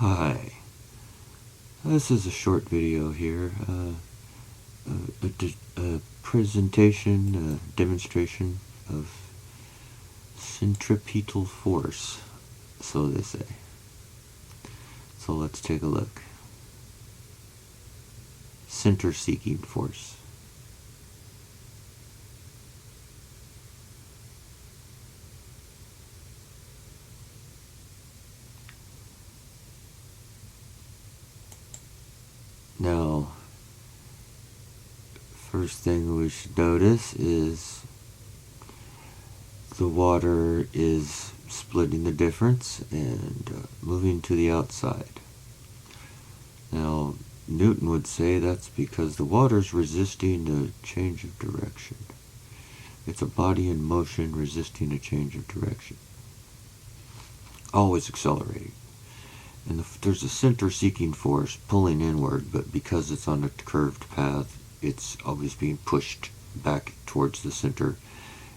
Hi, this is a short video here, a presentation, a demonstration of centripetal force, so they say. So let's take a look. Center-seeking force. Now, first thing we should notice is the water is splitting the difference and moving to the outside. Now, Newton would say that's because the water's resisting the change of direction. It's a body in motion resisting a change of direction. Always accelerating. And there's a center-seeking force pulling inward, but because it's on a curved path, it's always being pushed back towards the center.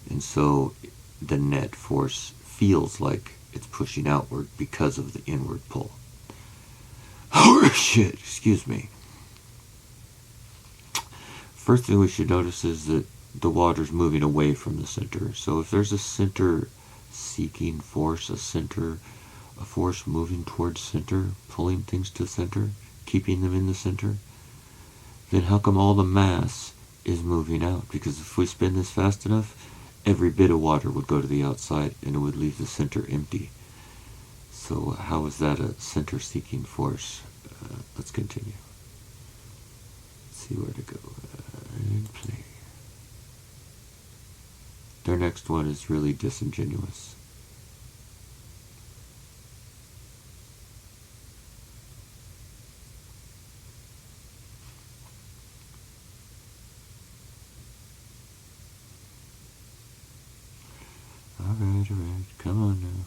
And so the net force feels like it's pushing outward because of the inward pull. Oh, shit, excuse me. First thing we should notice is that the water's moving away from the center. So if there's a center-seeking force, a force moving towards center, pulling things to center, keeping them in the center, then how come all the mass is moving out? Because if we spin this fast enough, every bit of water would go to the outside and it would leave the center empty. So how is that a center-seeking force? Let's continue. Let's see where to go. And play. Their next one is really disingenuous. Alright, come on now.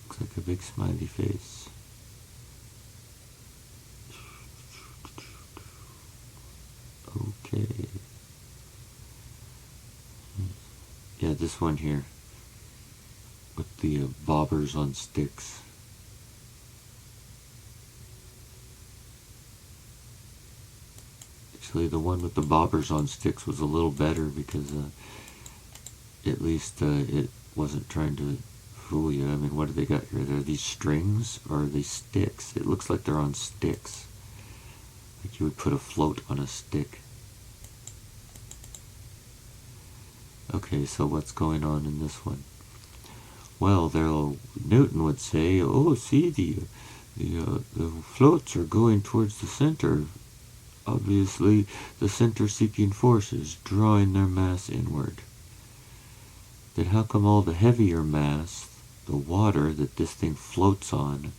Looks like a big smiley face. Okay. Yeah, this one here. With the bobbers on sticks. Actually, the one with the bobbers on sticks was a little better because at least it wasn't trying to fool you. I mean, what do they got here? Are these strings or are these sticks? It looks like they're on sticks. Like you would put a float on a stick. Okay, so what's going on in this one? Well, Newton would say, oh, see, the floats are going towards the center. Obviously, the center-seeking force is drawing their mass inward. Then how come all the heavier mass, the water that this thing floats on,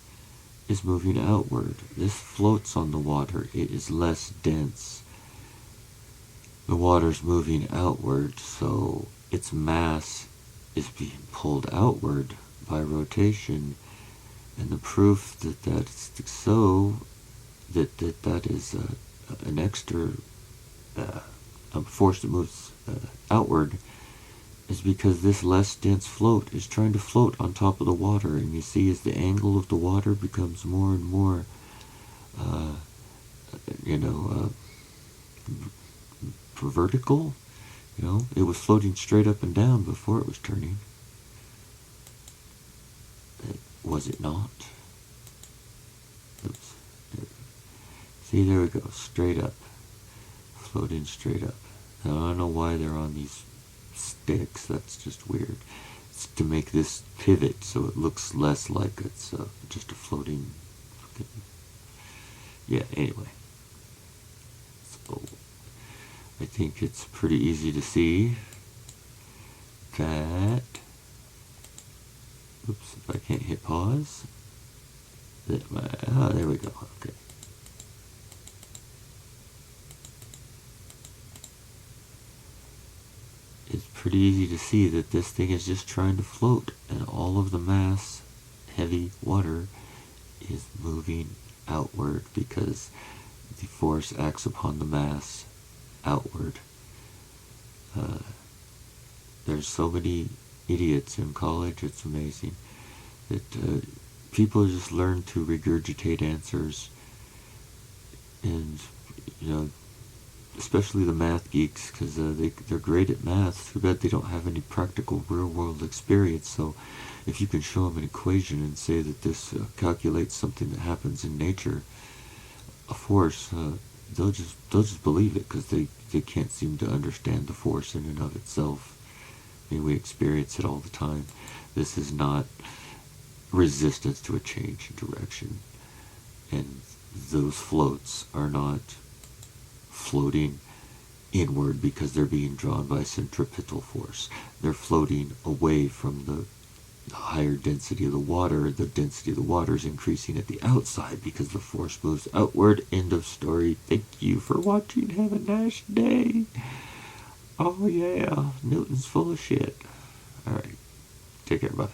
is moving outward? This floats on the water. It is less dense. The water's moving outward, so its mass is being pulled outward by rotation. And the proof that that's so, that is an extra force that moves outward, is because this less dense float is trying to float on top of the water. And you see, as the angle of the water becomes more and more, vertical, it was floating straight up and down before it was turning. Was it not? Oops. See, there we go, straight up, floating straight up. Now, I don't know why they're on these sticks. That's just weird. It's to make this pivot so it looks less like it's just a floating. Yeah, anyway. So I think it's pretty easy to see that, oops, if I can't hit pause, there we go, okay. It's pretty easy to see that this thing is just trying to float, and all of the mass, heavy water, is moving outward because the force acts upon the mass outward. There's so many idiots in college, it's amazing, that people just learn to regurgitate answers, and you know, especially the math geeks, because they're great at math. Too bad they don't have any practical real-world experience. So if you can show them an equation and say that this calculates something that happens in nature, a force, they'll just believe it, because they can't seem to understand the force in and of itself. I mean, we experience it all the time. This is not resistance to a change in direction, and those floats are not floating inward because they're being drawn by centripetal force. They're floating away from the higher density of the water. The density of the water is increasing at the outside because the force moves outward. End of story. Thank you for watching. Have a nice day. Oh yeah, Newton's full of shit. Alright, take care, bye.